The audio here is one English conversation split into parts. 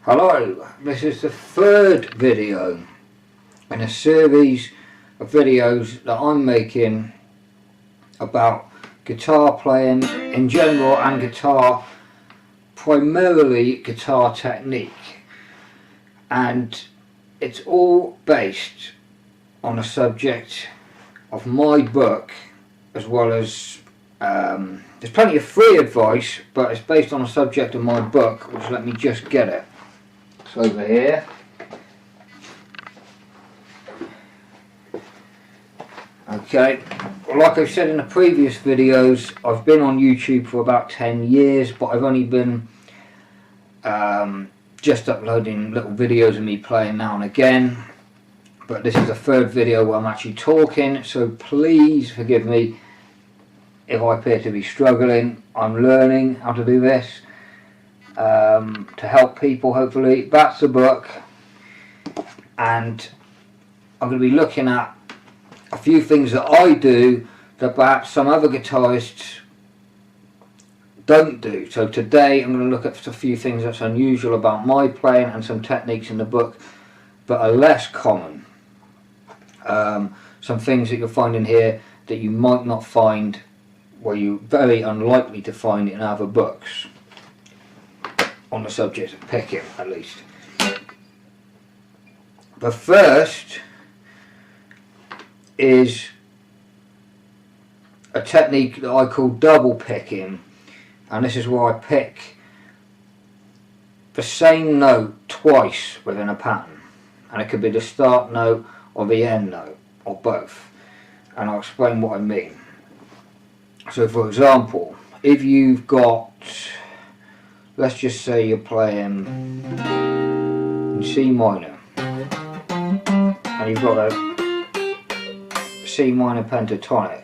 Hello, this is the third video in a series of videos that I'm making about guitar playing in general and guitar, primarily guitar technique, and it's all based on a subject of my book, as well as there's plenty of free advice, but it's based on a subject of my book, which let me just get it. It's over here. Okay, well, like I've said in the previous videos, I've been on YouTube for about 10 years, but I've only been just uploading little videos of me playing now and again. But this is the third video where I'm actually talking, so please forgive me if I appear to be struggling. I'm learning how to do this to help people, hopefully. That's the book, and I'm going to be looking at a few things that I do that perhaps some other guitarists don't do. So today I'm going to look at a few things that's unusual about my playing and some techniques in the book that are less common. Some things that you'll find in here that you might not find, well, you're very unlikely to find in other books on the subject of picking, at least. The first is a technique that I call double picking, and this is where I pick the same note twice within a pattern, and it could be the start note or the end note or both, and I'll explain what I mean. So for example, if you've got, let's just say you're playing in C minor and you've got a C minor pentatonic.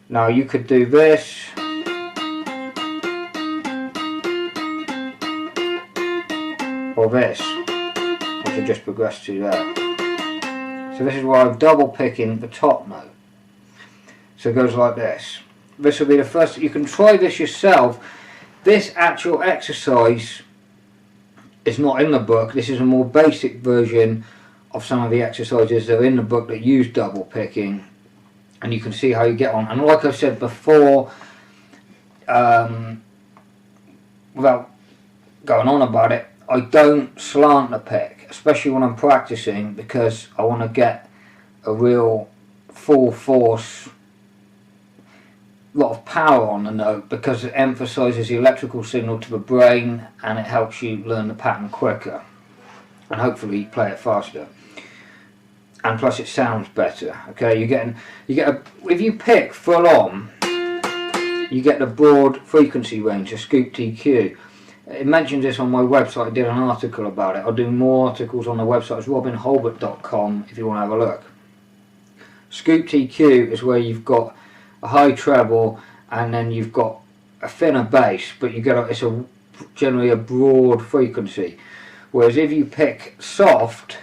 Now you could do this or this, which I just progressed to there. So this is where I'm double picking the top note. So it goes like this. This will be the first. You can try this yourself. This actual exercise is not in the book. This is a more basic version of some of the exercises that are in the book that use double picking, and you can see how you get on. And like I said before, without going on about it, I don't slant the pick, especially when I'm practicing, because I want to get a real full force, lot of power on the note, because it emphasises the electrical signal to the brain and it helps you learn the pattern quicker and hopefully play it faster, and plus it sounds better. Okay, if you pick full on, you get the broad frequency range, the scoop TQ. It mentions this on my website. I did an article about it. I'll do more articles on the website. It's robinholbert.com if you want to have a look. Scoop TQ is where you've got a high treble and then you've got a thinner bass, but it's generally a broad frequency. Whereas if you pick soft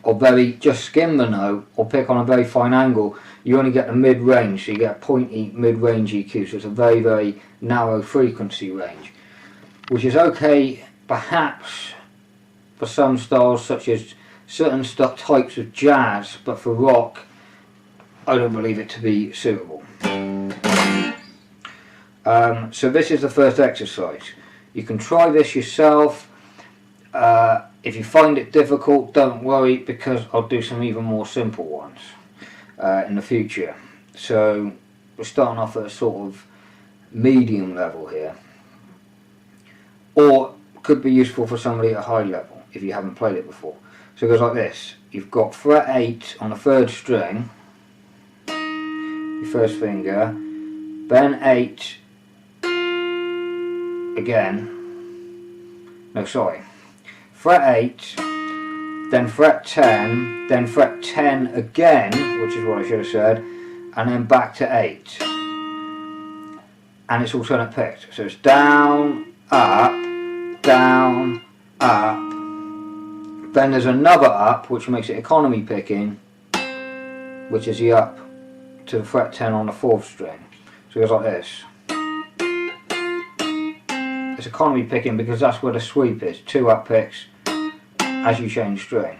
or just skim the note or pick on a very fine angle, you only get the mid-range, so you get a pointy mid-range EQ, so it's a very, very narrow frequency range, which is okay perhaps for some styles such as certain types of jazz, but for rock I don't believe it to be suitable. So this is the first exercise. You can try this yourself. If you find it difficult, don't worry, because I'll do some even more simple ones in the future. So we're starting off at a sort of medium level here, or could be useful for somebody at a high level if you haven't played it before. So it goes like this. You've got fret 8 on the 3rd string, your first finger, then 8 again, no sorry, fret 8, then fret 10, then fret 10 again, which is what I should have said, and then back to 8, and it's alternate picked, so it's down, up, down, up, then there's another up which makes it economy picking, which is the up to the fret 10 on the 4th string. So it goes like this. it's economy picking because that's where the sweep is, 2 up picks as you change string.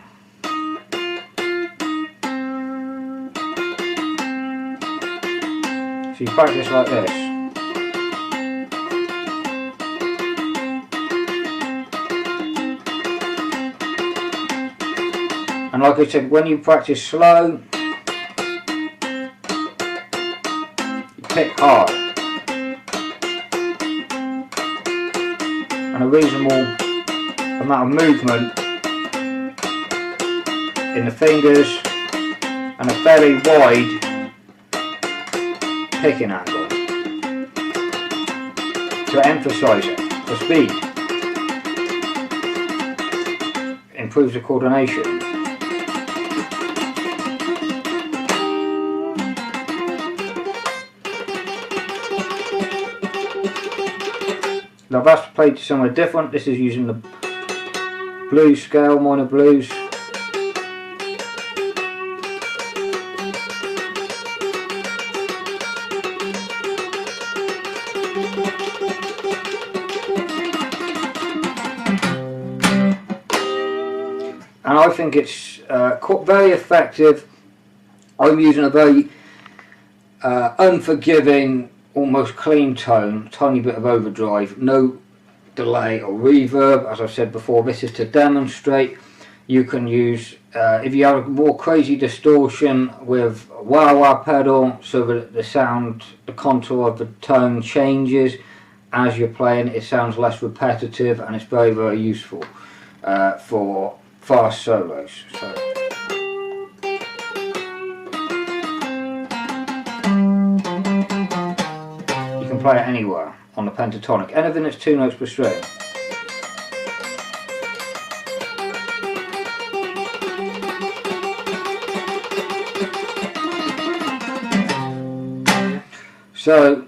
So you practice like this. And like I said, when you practice slow, you pick hard. And a reasonable amount of movement in the fingers and a fairly wide picking angle to emphasise it for speed. Improves the coordination. Now that's played somewhere different. This is using the blues scale, minor blues. And I think it's very effective. I'm using a very unforgiving, almost clean tone, tiny bit of overdrive, no delay or reverb. As I said before, this is to demonstrate. You can use, if you have a more crazy distortion with a wah-wah pedal, so that the sound, the contour of the tone changes as you're playing. It sounds less repetitive, and it's very, very useful for fast solos. So. Play it anywhere on the pentatonic, anything that's 2 notes per string. So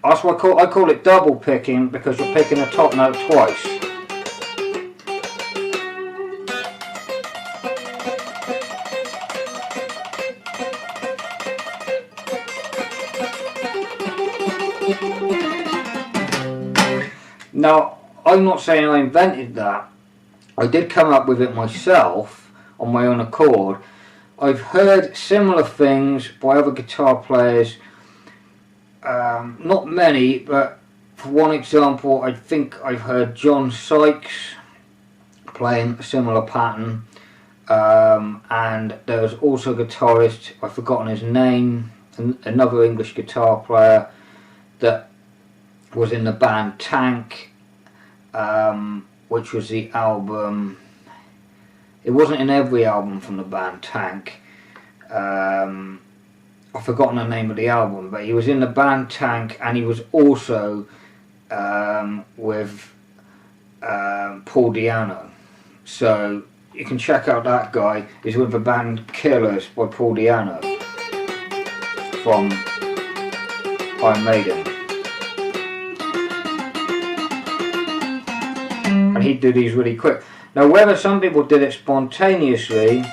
that's what I call it double picking, because you're picking the top note twice. Now, I'm not saying I invented that. I did come up with it myself on my own accord. I've heard similar things by other guitar players, not many, but for one example, I think I've heard John Sykes playing a similar pattern, and there was also a guitarist, I've forgotten his name, another English guitar player that was in the band Tank, which was the album, it wasn't in every album from the band Tank, I've forgotten the name of the album, but he was in the band Tank, and he was also with Paul Di'Anno. So you can check out that guy. He's with the band Killers by Paul Di'Anno from Iron Maiden. And he'd do these really quick. Now whether some people did it spontaneously,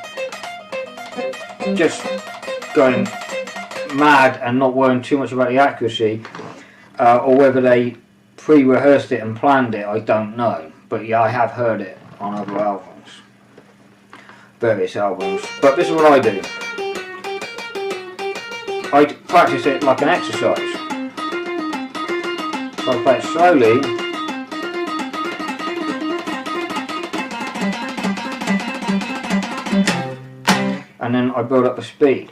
just going mad and not worrying too much about the accuracy, or whether they pre-rehearsed it and planned it, I don't know. But yeah, I have heard it on other albums, various albums. But this is what I do. I practice it like an exercise. So I play it slowly. And then I build up the speed.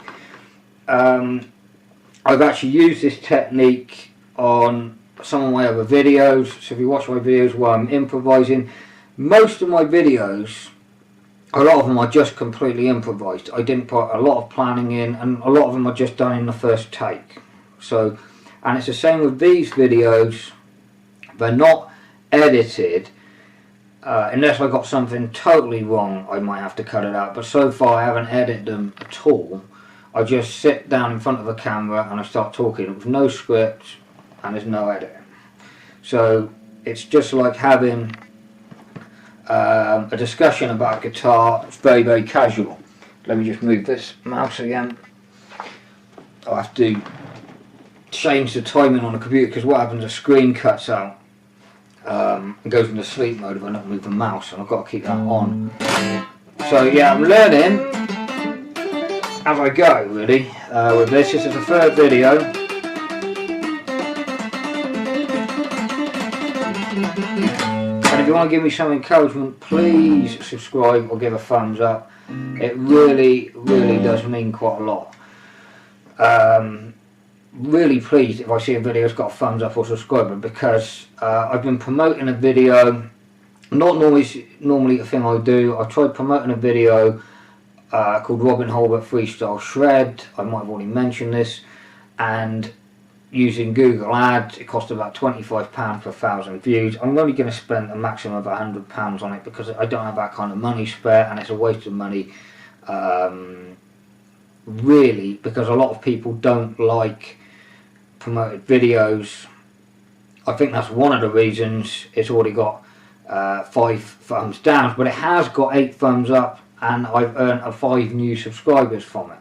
I've actually used this technique on some of my other videos. So if you watch my videos where I'm improvising, most of my videos, a lot of them are just completely improvised. I didn't put a lot of planning in, and a lot of them are just done in the first take. So, and it's the same with these videos. They're not edited. Unless I got something totally wrong, I might have to cut it out. But so far I haven't edited them at all. I just sit down in front of a camera and I start talking with no script, and there's no editing. So it's just like having a discussion about a guitar. It's very, very casual. Let me just move this mouse again. I'll have to change the timing on the computer, because what happens, the screen cuts out It goes into sleep mode if I don't move the mouse, and I've got to keep that on. So yeah, I'm learning as I go really with this. This is the third video. And if you want to give me some encouragement, please subscribe or give a thumbs up. It really does mean quite a lot. Really pleased if I see a video that's got a thumbs up or subscriber, because I've been promoting a video, not normally a thing I do. I tried promoting a video called Robin Holbert Freestyle Shred. I might have already mentioned this, and using Google Ads, it cost about £25 per 1,000 views. I'm only going to spend a maximum of £100 on it because I don't have that kind of money spare, and it's a waste of money, really, because a lot of people don't like promoted videos. I think that's one of the reasons it's already got 5 thumbs down, but it has got 8 thumbs up, and I've earned 5 new subscribers from it.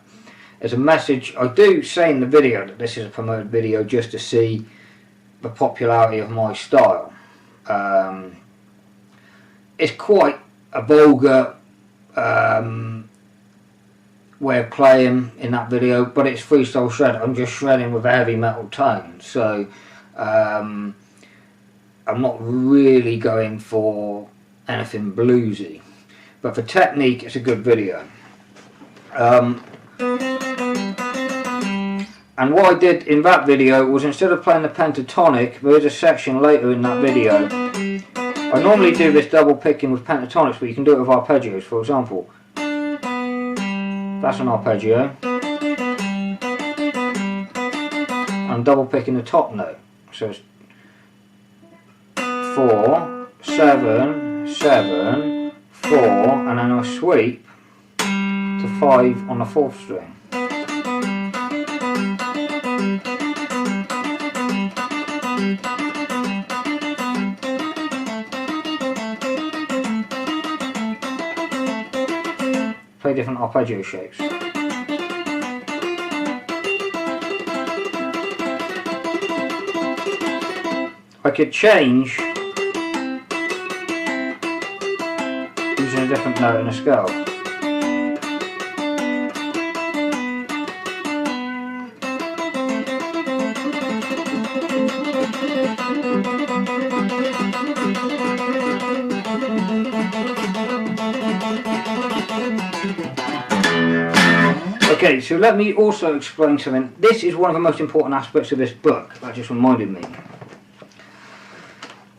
There's a message I do say in the video that this is a promoted video just to see the popularity of my style. It's quite a vulgar way of playing in that video, but it's freestyle shred. I'm just shredding with a heavy metal tone, so I'm not really going for anything bluesy, but for technique it's a good video. And what I did in that video was, instead of playing the pentatonic, there is a section later in that video. I normally do this double picking with pentatonics, but you can do it with arpeggios. For example, that's an arpeggio. I'm double picking the top note, so it's 4, 7, 7, 4, and then I'll sweep to 5 on the 4th string. Play different arpeggio shapes. I could change using a different note in a scale. Okay, so let me also explain something. This is one of the most important aspects of this book. That just reminded me.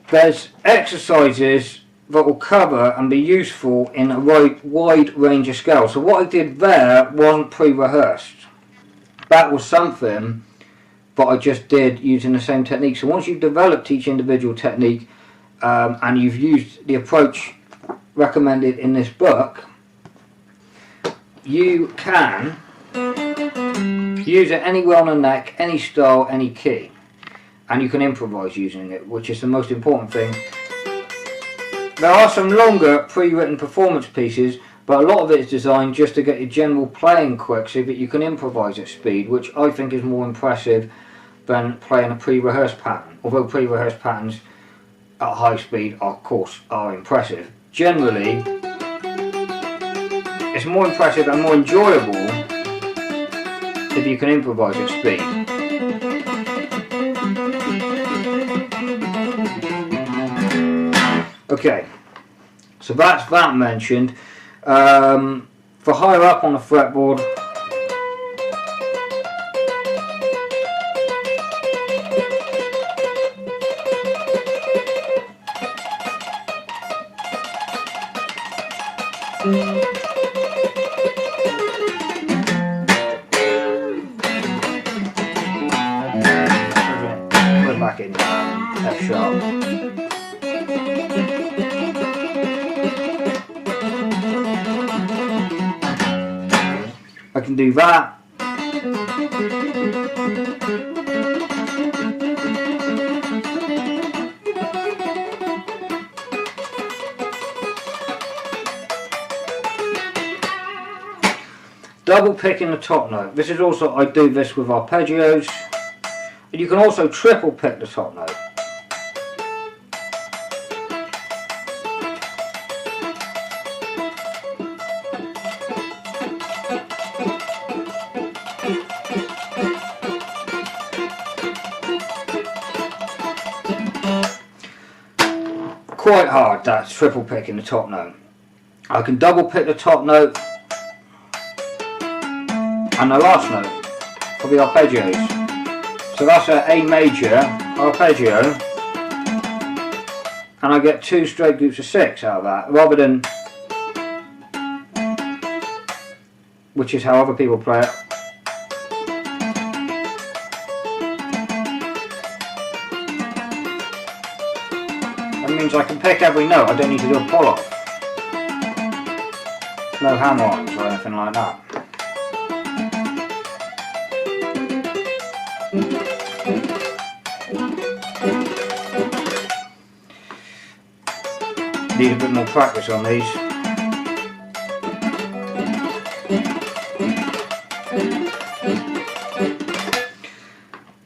There's exercises that will cover and be useful in a wide range of scales. So what I did there wasn't pre-rehearsed. That was something that I just did using the same technique. So once you've developed each individual technique and you've used the approach recommended in this book, you can use it anywhere on the neck, any style, any key, and you can improvise using it, which is the most important thing. There are some longer pre-written performance pieces, but a lot of it is designed just to get your general playing quick so that you can improvise at speed, which I think is more impressive than playing a pre-rehearsed pattern. Although pre-rehearsed patterns at high speed, of course, are impressive. Generally, it's more impressive and more enjoyable if you can improvise at speed. Okay, so that's that mentioned. For higher up on the fretboard, put back in F sharp. I can do that. Double picking the top note. This is also, I do this with arpeggios. And you can also triple pick the top note. quite hard, that triple pick in the top note. I can double pick the top note and the last note for the arpeggios. So that's an A major arpeggio, and I get 2 straight groups of 6 out of that, rather than, which is how other people play it. That means I can pick every note, I don't need to do a pull off. No hammer-ons or anything like that. Need a bit more practice on these.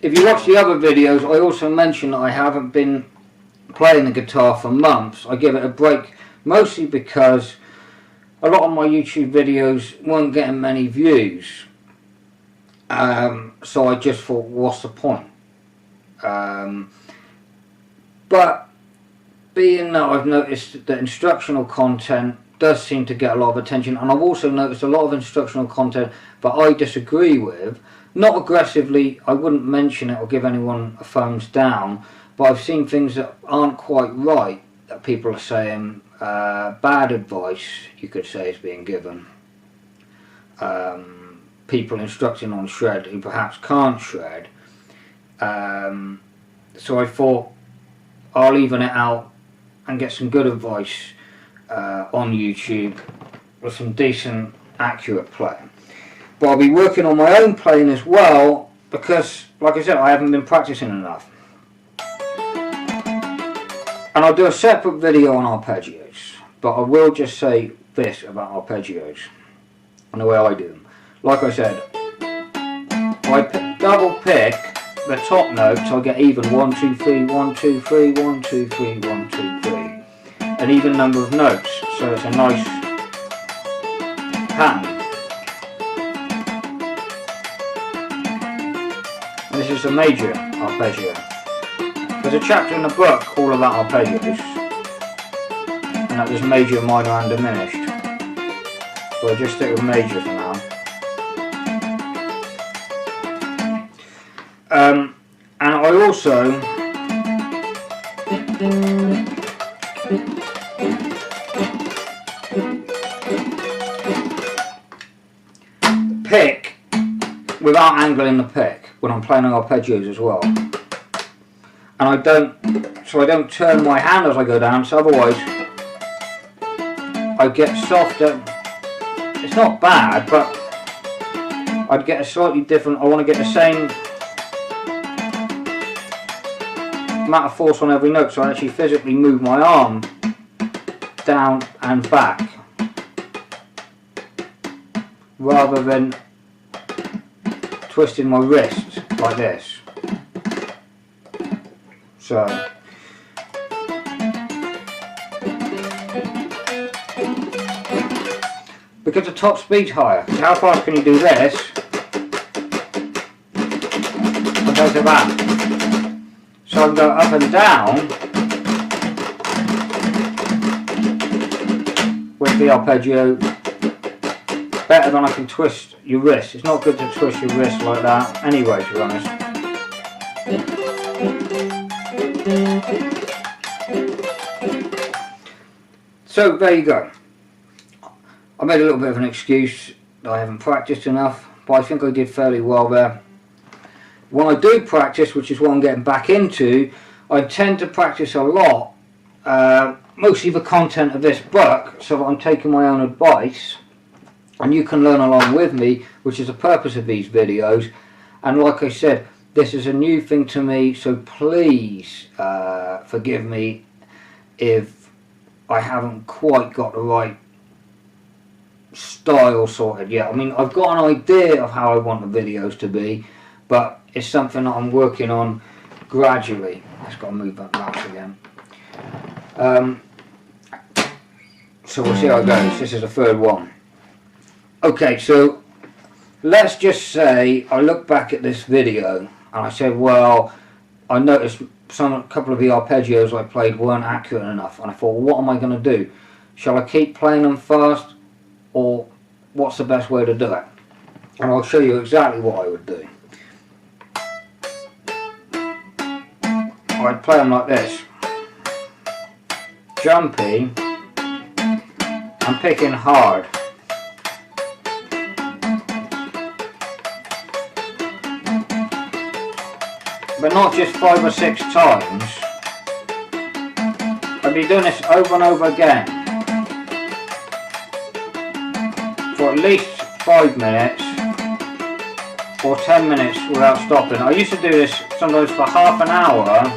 If you watch the other videos, I also mentioned that I haven't been playing the guitar for months. I give it a break, mostly because a lot of my YouTube videos weren't getting many views. So I just thought, what's the point? But being that I've noticed that instructional content does seem to get a lot of attention, and I've also noticed a lot of instructional content that I disagree with, not aggressively, I wouldn't mention it or give anyone a thumbs down, but I've seen things that aren't quite right that people are saying, bad advice you could say is being given, people instructing on shred who perhaps can't shred, so I thought I'll even it out and get some good advice on YouTube with some decent, accurate playing. But I'll be working on my own playing as well, because, like I said, I haven't been practicing enough. And I'll do a separate video on arpeggios, but I will just say this about arpeggios and the way I do them. Like I said, I double pick the top notes, I get even 1, 2, 3, 1, 2, 3, 1, 2, 3, 1, 2, 3. An even number of notes, so it's a nice pattern. And this is a major arpeggio. There's a chapter in the book all about arpeggios, and that was major, minor and diminished. So I'll just stick with major for now. And I also pick without angling the pick when I'm playing on arpeggios as well. And I don't turn my hand as I go down, so otherwise I get softer. It's not bad, but I'd get a slightly different, I want to get the same amount of force on every note, so I actually physically move my arm down and back rather than twisting my wrist like this. So because the top speed's higher, how fast can you do this compared to that? So I can go up and down with the arpeggio better than I can twist your wrist. It's not good to twist your wrist like that anyway, to be honest. So there you go. I made a little bit of an excuse that I haven't practiced enough, but I think I did fairly well there. When I do practice, which is what I'm getting back into, I tend to practice a lot, mostly the content of this book, so that I'm taking my own advice, and you can learn along with me, which is the purpose of these videos. And like I said, this is a new thing to me, so please forgive me if I haven't quite got the right style sorted yet. I mean, I've got an idea of how I want the videos to be, but it's something that I'm working on gradually. I've got to move that mouse again. So we'll see how it goes. This is the third one. Okay, so let's just say I look back at this video and I said, well, I noticed a couple of the arpeggios I played weren't accurate enough, and I thought, well, what am I going to do? Shall I keep playing them fast, or what's the best way to do it? And I'll show you exactly what I would do. I'd play them like this. Jumpy and picking hard. But not just 5 or 6 times. I'd be doing this over and over again for at least 5 minutes or 10 minutes without stopping. I used to do this sometimes for half an hour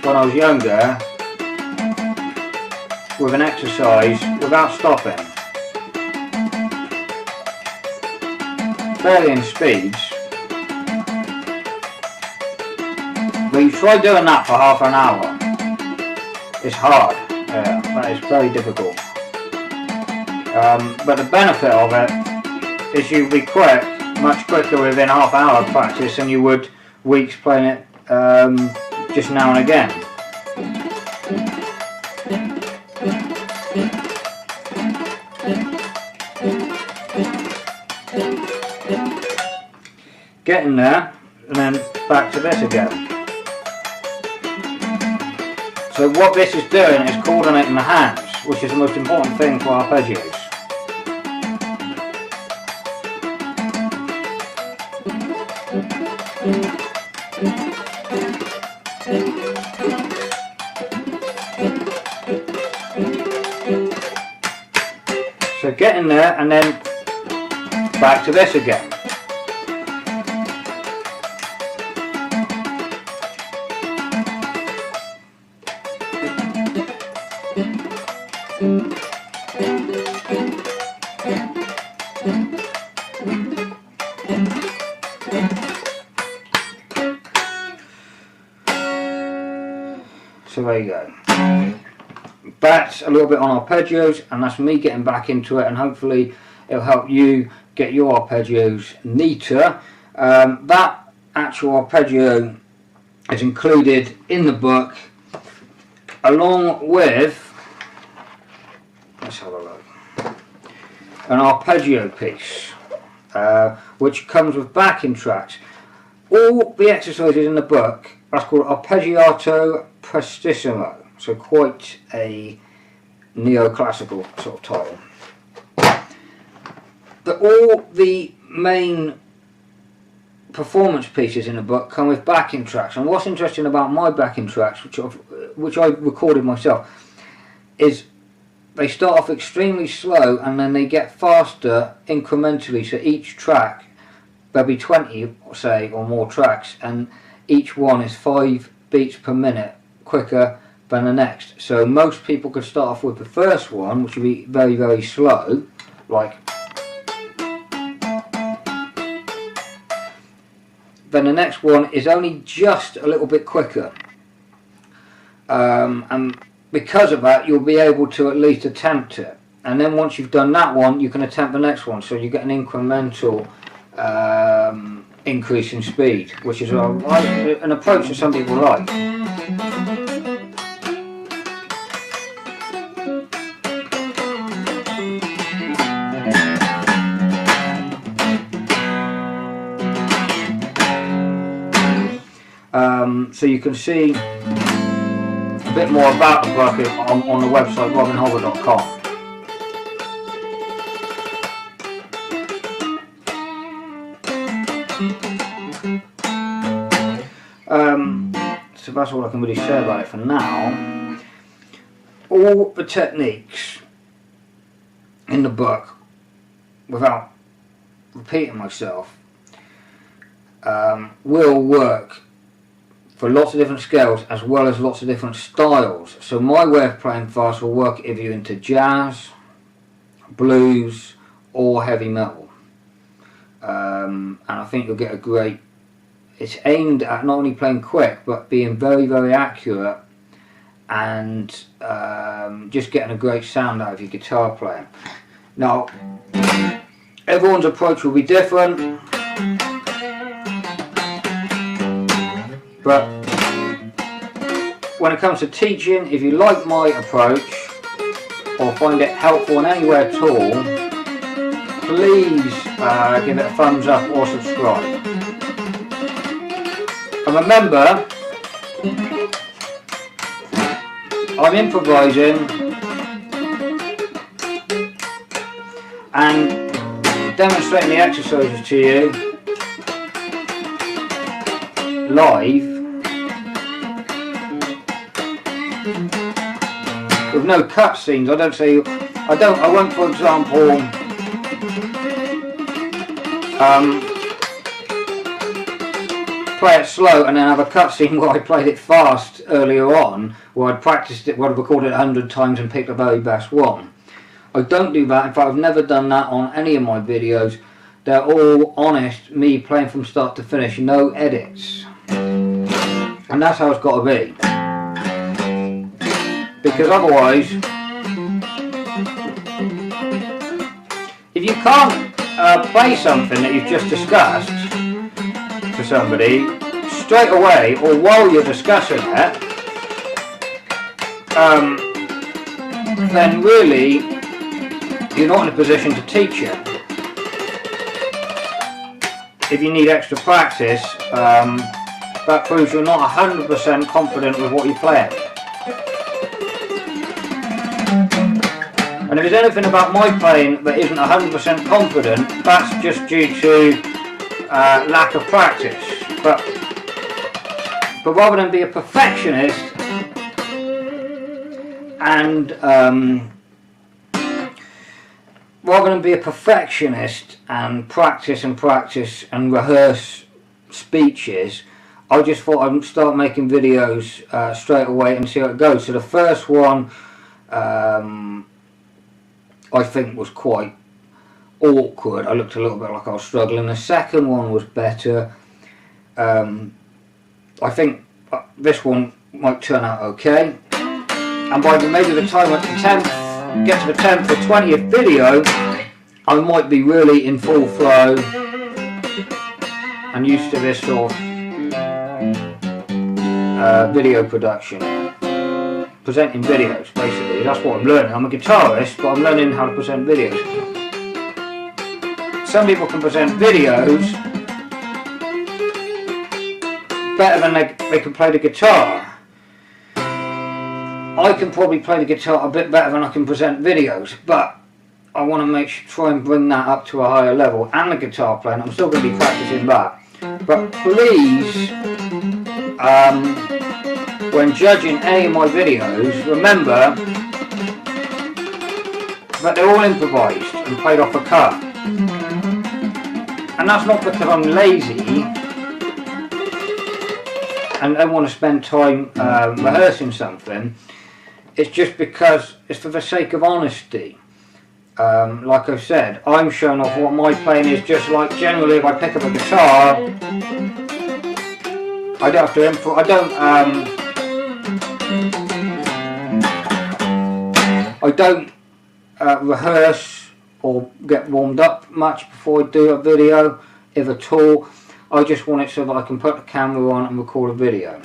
when I was younger with an exercise without stopping. Varying speeds. But you try doing that for half an hour. It's hard. Yeah, that is very difficult. But the benefit of it is you'll be quick, much quicker within half an hour of practice than you would weeks playing it just now and again. Getting there, and then back to this again. So what this is doing is coordinating the hands, which is the most important thing for arpeggios. So getting there and then back to this again. So there you go. That's a little bit on arpeggios, and that's me getting back into it, and hopefully it'll help you get your arpeggios neater. That actual arpeggio is included in the book along with, let's have a look, an arpeggio piece which comes with backing tracks. All the exercises in the book are called arpeggiato prestissimo, so quite a neoclassical sort of title. But all the main performance pieces in the book come with backing tracks, and what's interesting about my backing tracks, which I recorded myself, is they start off extremely slow and then they get faster incrementally. So each track, there'll be 20 say or more tracks, and each one is 5 beats per minute quicker than the next. So most people could start off with the first one, which would be very, very slow, like, then the next one is only just a little bit quicker, and because of that you'll be able to at least attempt it, and then once you've done that one you can attempt the next one, so you get an incremental increase in speed, which is an approach that some people like. So you can see a bit more about the book on the website robinholder.com. So that's all I can really say about it for now. All the techniques in the book, without repeating myself, will work for lots of different scales as well as lots of different styles. So my way of playing fast will work if you're into jazz, blues or heavy metal, and I think you'll get a great, it's aimed at not only playing quick but being very, very accurate and just getting a great sound out of your guitar playing. Now everyone's approach will be different. But when it comes to teaching, if you like my approach or find it helpful in any way at all, please give it a thumbs up or subscribe. And remember, I'm improvising and demonstrating the exercises to you live with no cutscenes. I won't, for example, play it slow and then have a cutscene where I played it fast earlier on, where I'd practiced it, where I'd recorded it 100 times and picked the very best one. I don't do that. In fact, I've never done that on any of my videos. They're all honest, me playing from start to finish, no edits. And that's how it's got to be. Because otherwise, if you can't play something that you've just discussed to somebody straight away or while you're discussing it, then really you're not in a position to teach it. If you need extra practice, that proves you're not 100% confident with what you're playing. And if there's anything about my playing that isn't 100% confident, that's just due to lack of practice. But rather than be a perfectionist and practice and rehearse speeches, I just thought I'd start making videos straight away and see how it goes. So the first one I think was quite awkward. I looked a little bit like I was struggling. The second one was better. I think this one might turn out okay. And by maybe the time I get to the 10th or 20th video, I might be really in full flow and used to this sort of video production. Presenting videos, basically. That's what I'm learning. I'm a guitarist, but I'm learning how to present videos. Some people can present videos better than they can play the guitar. I can probably play the guitar a bit better than I can present videos, but I want to try and bring that up to a higher level. And the guitar playing, I'm still going to be practicing that. But please, when judging any of my videos, remember that they're all improvised and played off a cuff. And that's not because I'm lazy and don't want to spend time rehearsing something. It's just because it's for the sake of honesty. Like I've said, I'm showing off what my playing is, just like generally if I pick up a guitar, I don't have to I don't rehearse or get warmed up much before I do a video, if at all. I just want it so that I can put the camera on and record a video.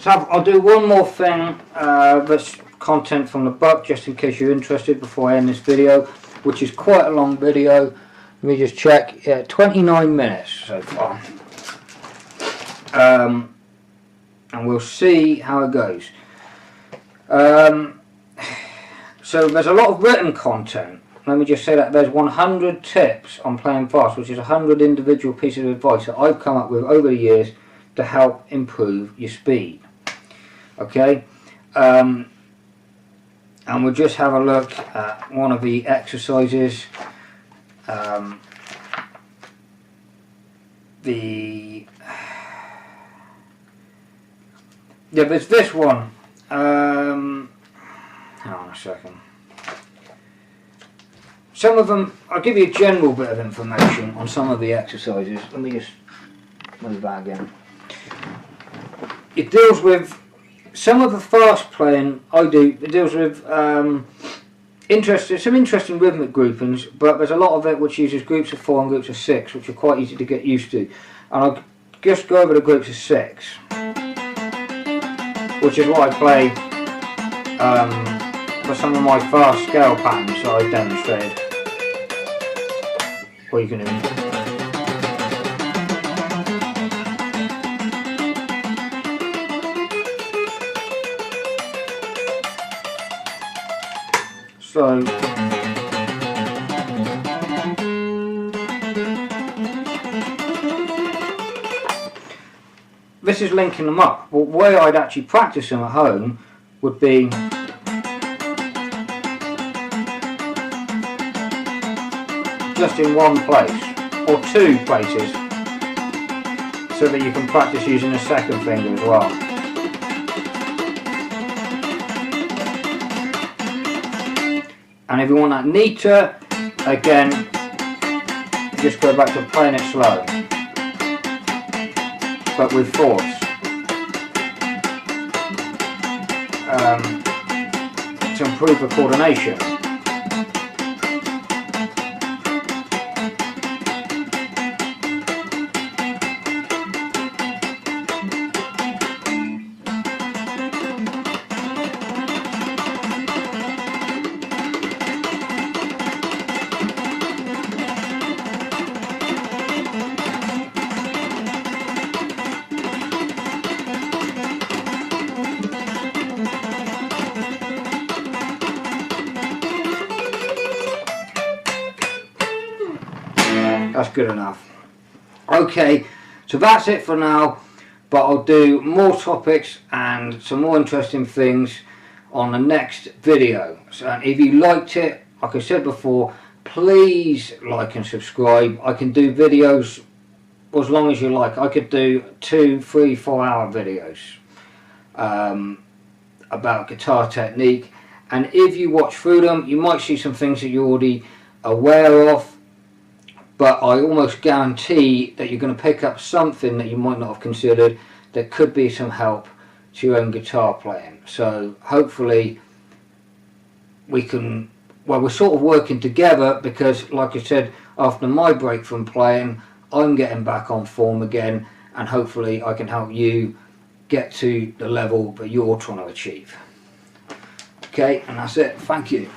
I'll do one more thing that's content from the book, just in case you're interested, before I end this video, which is quite a long video. Let me just check. Yeah, 29 minutes so far. And we'll see how it goes. So there's a lot of written content. Let me just say that there's 100 tips on playing fast, which is 100 individual pieces of advice that I've come up with over the years to help improve your speed. Okay, and we'll just have a look at one of the exercises. There's this one. Hang a second. Some of them, I'll give you a general bit of information on some of the exercises. Let me just move that again. It deals with some of the fast playing I do. It deals with some interesting rhythmic groupings, but there's a lot of it which uses groups of 4 and groups of 6, which are quite easy to get used to. And I'll just go over the groups of 6, which is what I play for some of my fast scale patterns that I demonstrated. Or you can do. So this is linking them up. But the way I'd actually practice them at home would be just in one place or 2 places, so that you can practice using the second finger as well. And if you want that neater, again, just go back to playing it slow, but with force, to improve the coordination. That's good enough. Okay, so that's it for now, but I'll do more topics and some more interesting things on the next video. So if you liked it, like I said before, please like and subscribe. I can do videos as long as you like. I could do 2, 3, 4 hour videos about guitar technique, and if you watch through them you might see some things that you're already aware of, but I almost guarantee that you're going to pick up something that you might not have considered that could be some help to your own guitar playing. So hopefully we can, well, we're sort of working together, because like I said, after my break from playing I'm getting back on form again, and hopefully I can help you get to the level that you're trying to achieve. Okay, and that's it. Thank you.